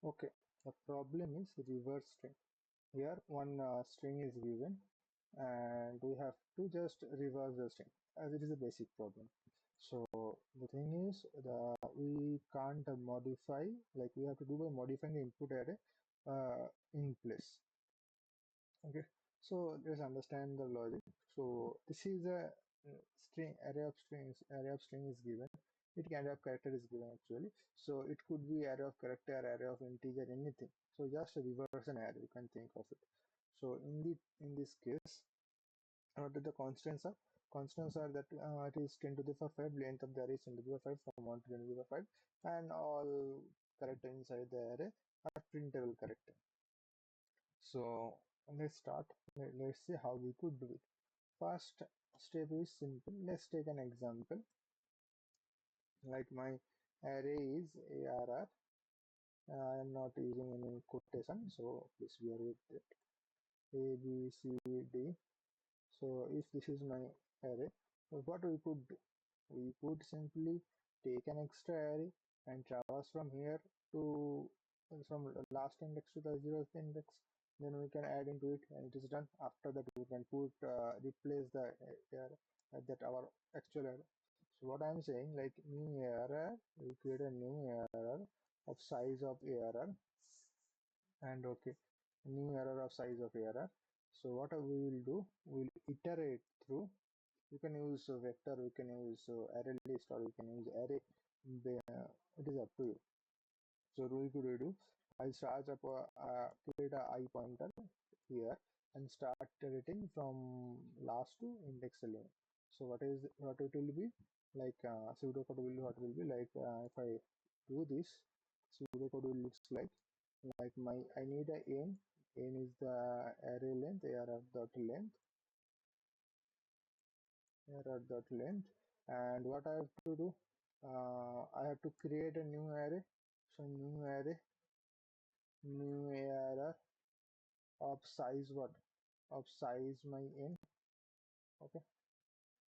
Okay, the problem is reverse string. Here one string is given and we have to just reverse the string as it is a basic problem. So the thing is we can't modify, like we have to do by modifying the input array in place. Okay, so let's understand the logic. So this is a string array of string is given. It can array of character is given actually. So it could be array of character, array of integer, anything. So just reverse an array, you can think of it. So in this case, what are the constants are? Constants are that it is 10 to the power 5, length of the array is 10 to the power 5 from 1 to 10 to the power 5, and all character inside the array are printable character. So let's start. Let's see how we could do it. First step is simple. Let's take an example. Like my array is ARR. I am not using any quotation, so please bear with it. A, B, C, D. So if this is my array, what we could do? We could simply take an extra array and traverse from here to from last index to the 0th index. Then we can add into it and it is done. After that we can put replace the array that our actual array. So what I'm saying, like new error, we create a new error of size of error, and okay, new error of size of error. So what we will do, we'll iterate through. You can use vector, you can use array list, or you can use array. It is up to you. So what we could do, I'll start up create a I pointer here and start iterating from last to index 11. So what it will be like, pseudocode will what will be like, if I do this, pseudocode will looks like my I need a n is the array length, arr dot length, and what I have to do, I have to create a new array. So new array, new arr of size, what, of size my n. Okay,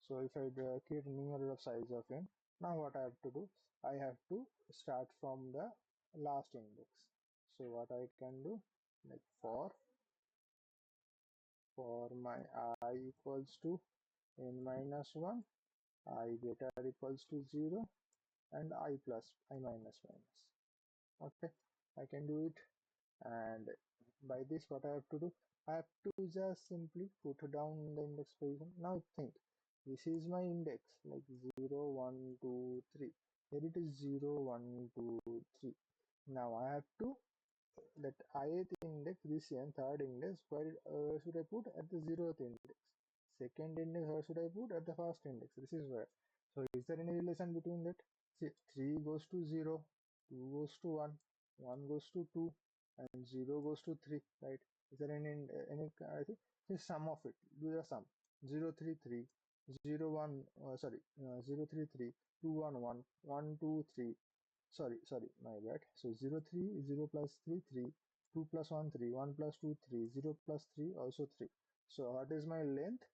so if I create a new array of size of n, now what I have to do, I have to start from the last index. So what I can do, like for my I equals to n minus 1, I greater equals to 0, and I plus I minus minus. Okay, I can do it. And by this what I have to do, I have to just simply put down the index position. Now think, this is my index, like 0 1 2 3. Here it is 0 1 2 3. Now I have to, that ith index, this and third index, where should I put? At the 0th index. Second index, where should I put? At the first index. This is where. So is there any relation between that? See, 3 goes to 0, 2 goes to 1 goes to 2, and 0 goes to 3, right? Is there any I think the sum of it? Do the sum. 0 3 3, 0 1, sorry, 0 3 3, 2 1 1, 1 2 3. Sorry, my bad. So 0 3, 0 plus 3 3, 2 plus 1 3, 1 plus 2 3, 0 plus 3 also 3. So what is my length?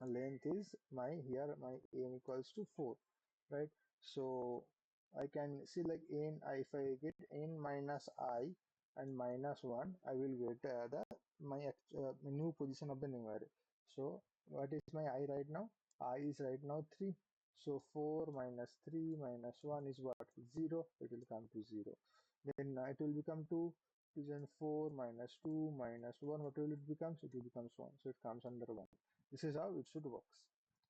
Length is my, here my n equals to 4, right? So I can see like n, if I get n minus I and minus 1, I will get the my new position of the new array. So what is my I right now? I is right now 3. So 4 minus 3 minus 1 is what? 0. It will come to 0. Then it will become 2. Then 4 minus 2 minus 1, what will it become? It will become 1. So it comes under 1. This is how it should works.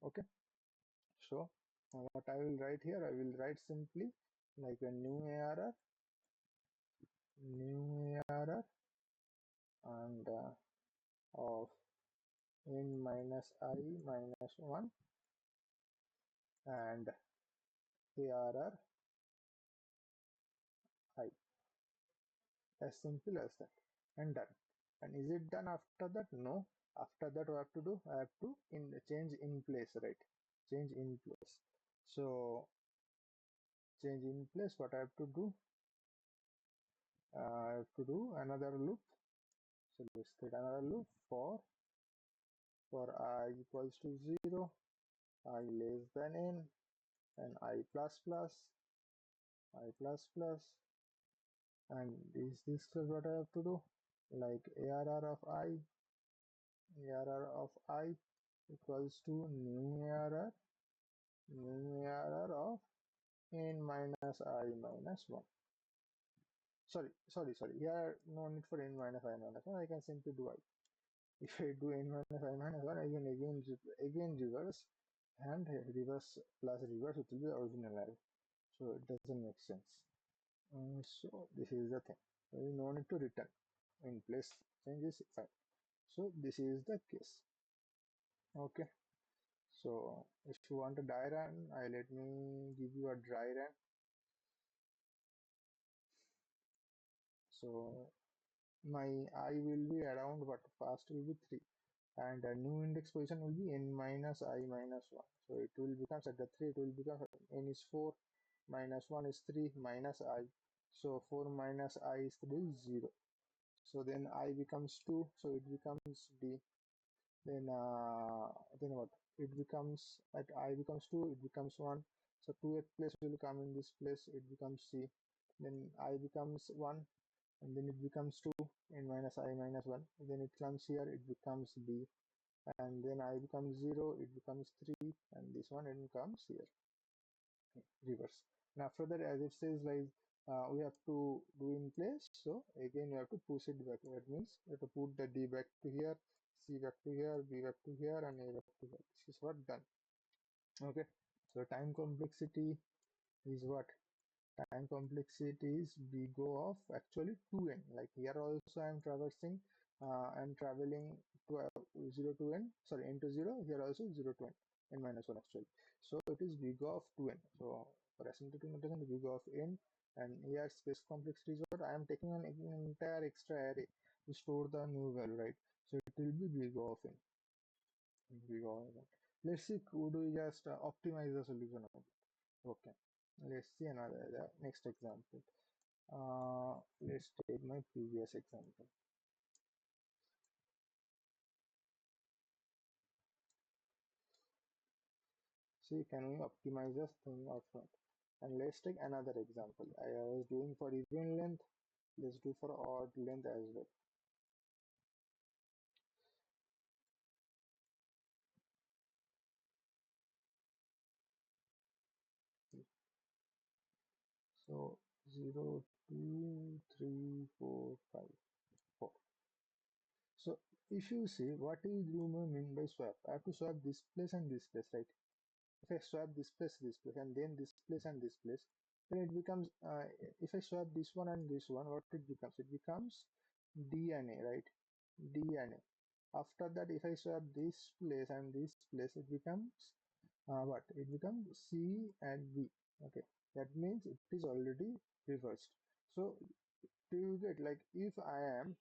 Okay, so what I will write here, I will write simply like a new arr, and of n minus I minus 1 and arr I, as simple as that, and done. And is it done after that? No. After that, what I have to do, I have to change in place, right? Change in place. So change in place, what I have to do, I have to do another loop. So let's create another loop for I equals to 0, I less than n, and I plus plus, and this is what I have to do. Like ARR of I equals to new ARR of n minus I minus 1. Sorry. Here, no need for n minus I minus 1. I can simply do I. If I do n minus I minus 1, I can again reverse, and reverse plus reverse, it will be original array. So it doesn't make sense. So this is the thing. So you no need to return. In place change is fine. So this is the case. Okay. So if you want a dry run, let me give you a dry run. So my I will be around, but past will be 3, and a new index position will be n minus I minus 1. So it will become at the 3, it will become n is 4, minus 1 is 3, minus I. So 4 minus I is 3 is 0. So then I becomes 2, so it becomes D. Then what? It becomes at I becomes 2, it becomes 1. So 2th place will come in this place, it becomes C. Then I becomes 1, and then it becomes 2, n minus I minus 1. And then it comes here, it becomes B. And then I becomes 0, it becomes 3, and this one it comes here, reverse. And after that, as it says, like we have to do in place, so again you have to push it back. That means you have to put the D back to here, C back to here, B back to here, and A back to here. This is what done. Okay, so time complexity is what? Time complexity is big O of actually 2n. Like here also I am traversing, I am traveling to 0 to n, sorry, n to 0. Here also 0 to n, n minus 1 actually. So it is big O of 2n. So for asymptotic notation, the big O of n, and here space complexity is what? I am taking an entire extra array to store the new value, right? So it will be big O of n. Big O of n. Let's see, could we just optimize the solution of it? Okay, let's see another the next example. Let's take my previous example. See, can we optimize this thing or not? And let's take another example. I was doing for even length. Let's do for odd length as well. So 0, 2, 3, 4, 5, 4. So if you see, what is Lumen mean by swap? I have to swap this place and this place, right? If I swap this place, and then this place and this place, then it becomes, if I swap this one and this one, what it becomes? It becomes D and A, right? D and A. After that, if I swap this place and this place, it becomes what? It becomes C and B. Okay, that means it is already reversed. So do you get, like, if I am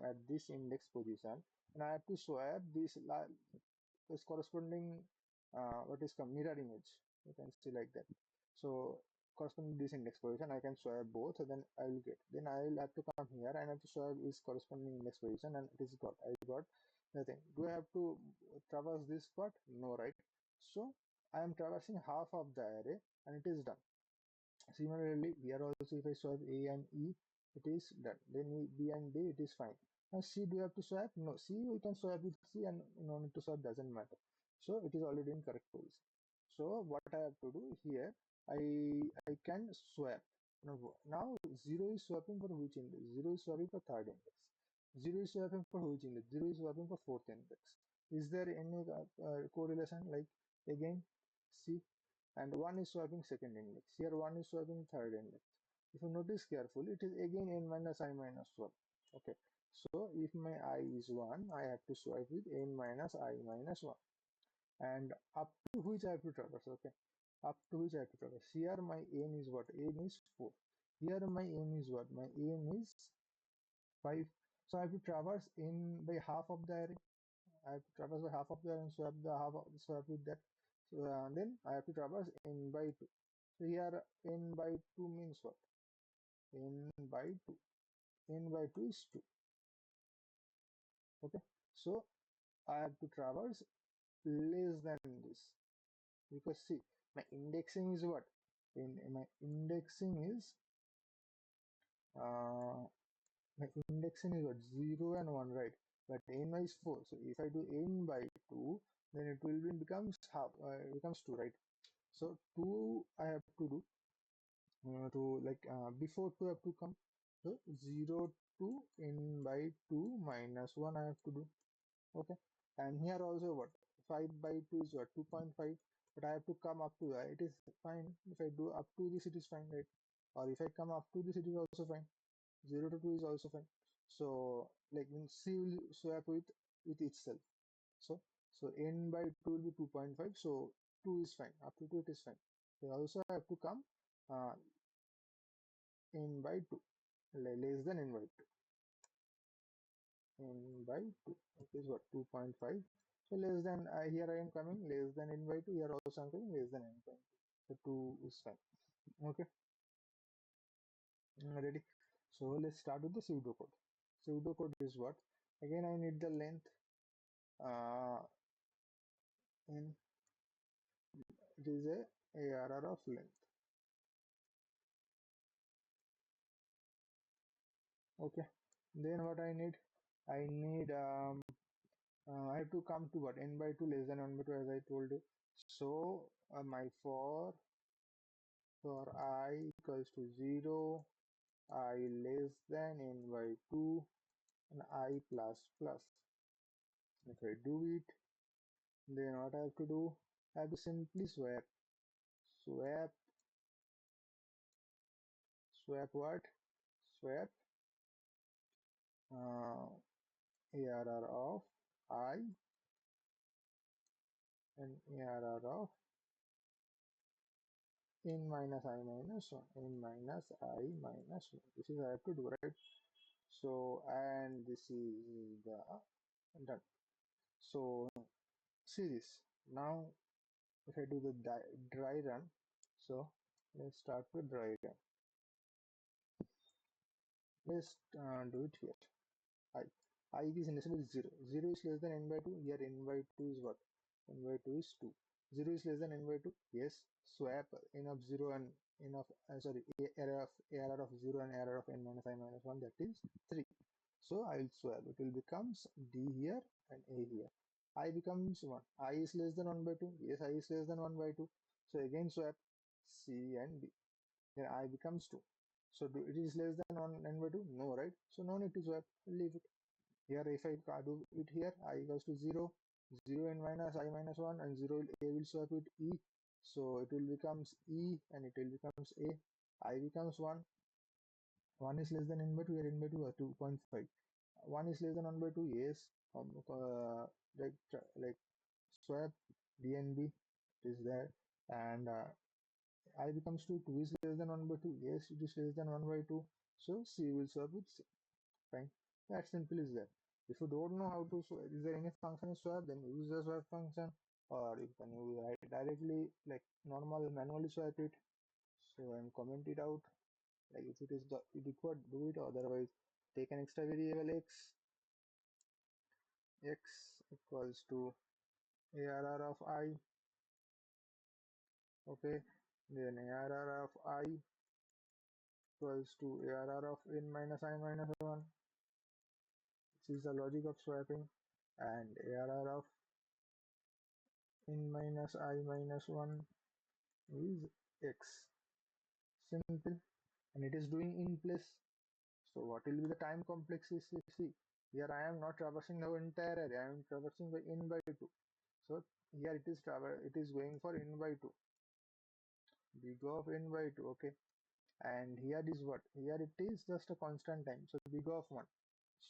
at this index position and I have to swap this corresponding what is called mirror image, you can see like that. So corresponding this index position, I can swap both, then I will get, then I will have to come here and have to swap this corresponding index position, and it is I got nothing. Do I have to traverse this part? No, right? So I am traversing half of the array and it is done. Similarly, here also if I swap A and E, it is done. Then B and D, it is fine. Now C, do you have to swap? No, C we can swap with C, and no need to swap, doesn't matter. So it is already in correct position. So what I have to do here, I can swap. Now 0 is swapping for which index? 0 is swapping for third index. 0 is swapping for which index? 0 is swapping for fourth index. Is there any correlation? Like again, C, and 1 is swapping second index. Here 1 is swapping third index. If you notice carefully, it is again n minus I minus 1. Okay, so if my I is 1, I have to swipe with n minus I minus 1. And up to which I have to traverse, okay? Up to which I have to traverse. Here my n is what? N is 4. Here my n is what? My n is 5. So I have to traverse n by half of the array. I have to traverse by half of the array and swap with that. So then I have to traverse n by 2. So here n by 2 means what? N by 2. N by 2 is 2. Okay. So I have to traverse less than this. Because see, my indexing is what? My indexing is uh, my indexing is what, 0 and 1, right? But n is 4. So if I do n by 2, then it will becomes half, it becomes 2, right? So 2 I have to do to like before 2 have to come. So 0 to n by 2 minus 1 I have to do. Okay. And here also what? 5 by 2 is what? 2.5. But I have to come up to that. It is fine. If I do up to this, it is fine, right? Or if I come up to this, it is also fine. 0 to 2 is also fine. So like means C will swap with itself. So n by 2 will be 2.5. So 2 is fine. Up to 2 it is fine. They also have to come uh, n by 2, less than n by 2. N by 2. Okay, is what? 2.5. So less than, here I am coming less than n by 2. Here also I am coming less than n by 2. So 2 is fine. Okay. Ready? So let's start with the pseudocode. Pseudocode is what? Again, I need the length. And it is a ARR of length. Okay. Then what I need? I have to come to what? N by 2 less than 1 by 2, as I told you. So my for I equals to 0, I less than n by 2, and I plus plus. If I do it, then what I have to do? I have to simply swap what? Swap uh, ARR of I and ARR of n minus I minus 1, n minus I minus 1. This is I have to do, right? So, and this is the done. So, see this. Now, if I do the dry run, so let's start with dry run. Let's do it here. I. I is initially 0. 0 is less than n by 2. Here n by 2 is what? N by 2 is 2. 0 is less than n by 2. Yes. Swap n of 0 and n of, sorry, error of 0 and error of n minus I minus 1. That is 3. So I will swap. It will becomes D here and A here. I becomes 1. I is less than 1 by 2. Yes, I is less than 1 by 2. So again swap C and B. Then I becomes 2. So it is less than 1 n by 2? No, right? So no need to swap. Leave it. Here if I do it here, I equals to 0, 0 n minus I minus 1, and 0 A will swap with E. So it will becomes E and it will becomes A. I becomes 1. 1 is less than n by 2, here n by 2 are 2.5. 1 is less than 1 by 2, yes. Like swap DNB is there, and I becomes 2. 2 is less than 1 by 2, yes, it is less than 1 by 2. So C will swap with C. Fine. That simple is there. If you don't know how to swap, is there any function swap, then use the swap function, or you can use directly like normal manually swap it. So I'm comment it out. Like if it is the required, do it. Otherwise, take an extra variable x equals to ARR of I. Okay. Then ARR of I equals to ARR of n minus I minus 1. This is the logic of swapping. And ARR of n minus I minus 1 is x. Simple. And it is doing in place. So what will be the time complexity? See, here I am not traversing the entire area. I am traversing by n by 2. So here it is going for n by 2. Big of n by 2. Okay. And here is what? Here it is just a constant time. So big of 1.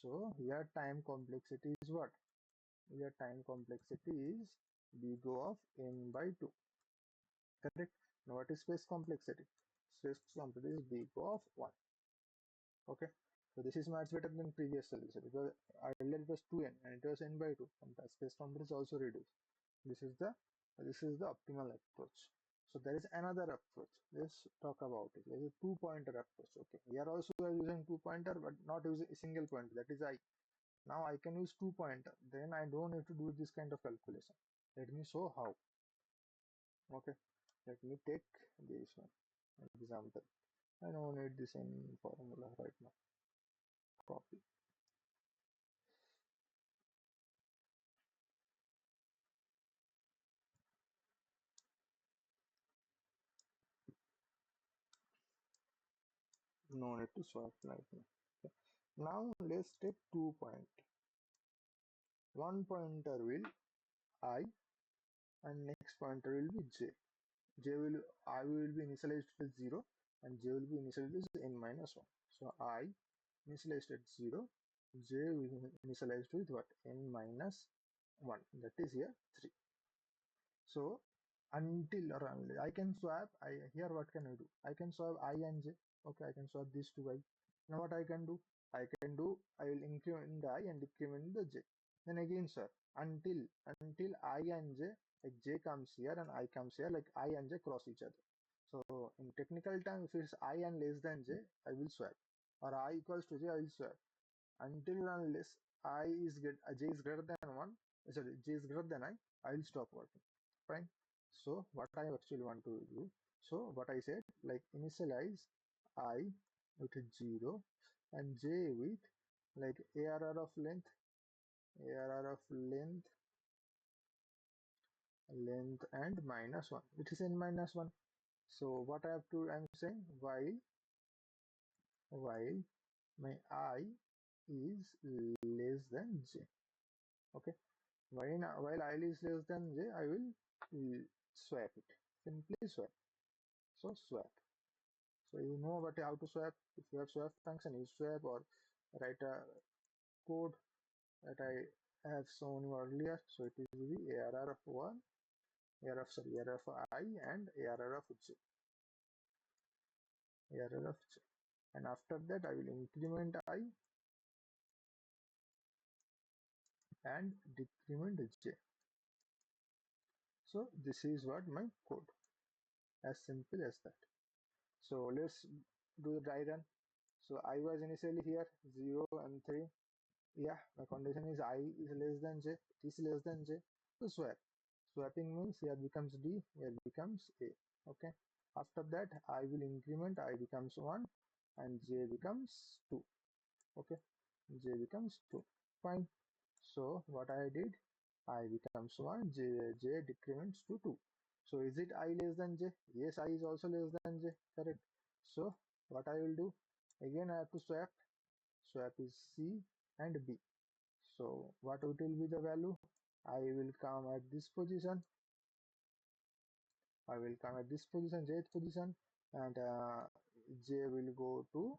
So here time complexity is what? Here time complexity is big of n by 2. Correct? Now what is space complexity? Space complexity is big of 1. Okay. So this is much better than previous solution because earlier it was 2n and it was n by 2, and the space complexity is also reduced. This is the optimal approach. So there is another approach. Let's talk about it. There is a two-pointer approach. Okay. Here also we are using two-pointer, but not using a single pointer. That is I. Now I can use two-pointer. Then I don't need to do this kind of calculation. Let me show how. Okay. Let me take this one example. I don't need this in formula right now. Copy. No need to swap right now. Okay. Now let's take 2 point. One pointer will I and next pointer will be j. I will be initialized with 0 and j will be initialized with n minus 1. So I initialized at 0, j will be initialized with what? N minus 1. That is here 3. So until or only I can swap. Here what can I do? I can swap I and j. Okay, I can swap these two I. Now what I can do? I will increment the I and decrement the j. Then again swap until I and j, like j comes here and I comes here, like I and j cross each other. So in technical term, if it's I and less than j, I will swap, or I equals to j, I will swap until and unless j is greater than 1, sorry, j is greater than I will stop working. Fine. So what I actually want to do, so what I said, like initialize I with 0 and j with like arr of length, arr of length and minus 1, which is n minus 1. So what I have to, I'm saying while my I is less than j. Okay. While I is less than j, I will swap it. Simply swap. So swap. So you know what how to swap. If you have swap function, you swap or write a code that I have shown you earlier. So it will be arr of 1, arr of I and arr of j. Arr of j. And after that I will increment I and decrement j. So this is what my code. As simple as that. So let's do the dry run. So I was initially here 0 and 3. Yeah, my condition is I is less than j, it is less than j. So swap. Swapping means here becomes d, here becomes a. Okay. After that, I will increment I becomes 1 and j becomes 2. Okay. J becomes 2. Fine. So what I did, I becomes 1, j decrements to 2. So is it I less than j? Yes, I is also less than j. Correct. So what I will do, again I have to swap. Swap is C and B. So what will be the value? I will come at this position. I will come at this position, jth position, and j will go to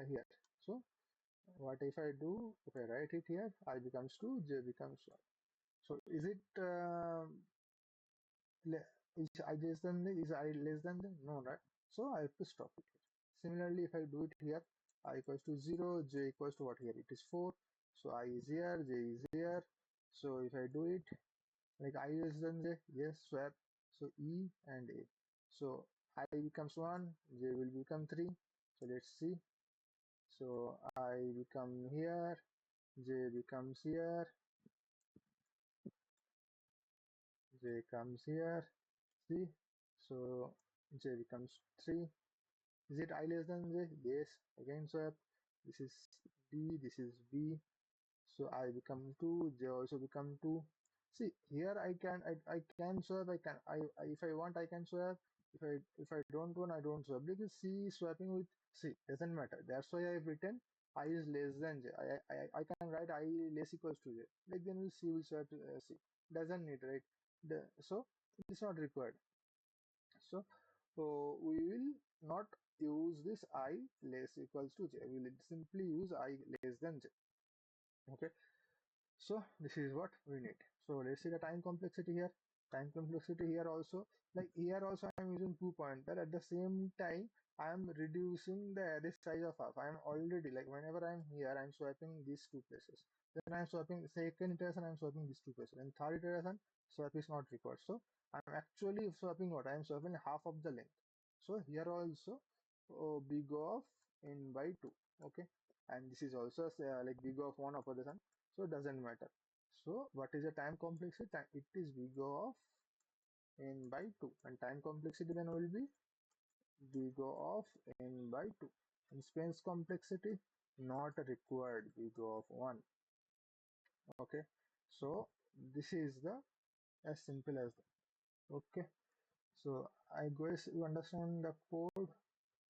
here. So what if I do? If I write it here, I becomes 2, j becomes 1. So is it is I less than the, is I less than the? No, right? So I have to stop it here. Similarly, if I do it here, I equals to 0, j equals to what here? It is 4. So I is here, j is here. So if I do it, like I less than j, yes, swap. So E and A. So I becomes 1, j will become 3. So let's see. So I become here, j becomes here, j comes here. See, so j becomes 3. Is it I less than j? Yes. Again swap. This is D, this is B. So I become 2, j also become 2. See, here I can swap, I if I want I can swap. If I don't want I don't swap, because C is swapping with C. Doesn't matter. That's why I've written I is less than j. I can write I less equals to j. Like then C will swap to C. Doesn't need, right? So it's not required. So we will not use this I less equals to j. We will simply use I less than j. Okay. So this is what we need. So let's see the time complexity here. Time complexity here also, like here also I am using 2 pointer. At the same time, I am reducing the array size of half. I am already, like whenever I am here, I am swapping these two places. Then I am swapping second iteration, I am swapping these two places. And third iteration, swap is not required. So I am actually swapping what? I am swapping half of the length. So here also big of n by 2. Okay. And this is also like big of 1 operation, so it doesn't matter. So what is the time complexity? It is big of n by 2, and time complexity then will be we go of n by 2. Instance complexity not required, we go of 1. Okay, so this is the as simple as that. Okay, so I guess you understand the code,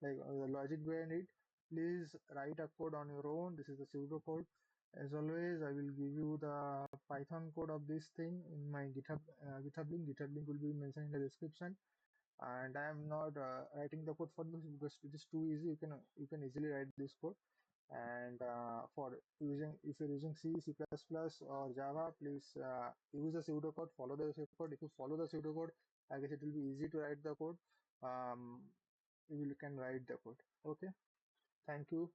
like the logic behind it. Please write a code on your own. This is the pseudo code. As always, I will give you the Python code of this thing in my GitHub link. GitHub link will be mentioned in the description. And I am not writing the code for this because it is too easy. You can easily write this code. And for using, if you're using C, C++, or Java, please use the pseudocode, follow the pseudocode. If you follow the pseudocode, I guess it will be easy to write the code. You can write the code. Okay. Thank you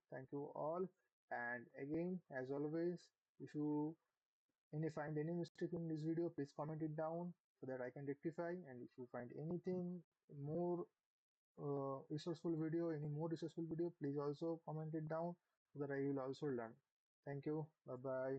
all. And again, as always, if you find any mistake in this video, please comment it down so that I can rectify. And if you find anything more resourceful video, any more resourceful video, please also comment it down so that I will also learn. Thank you. Bye bye.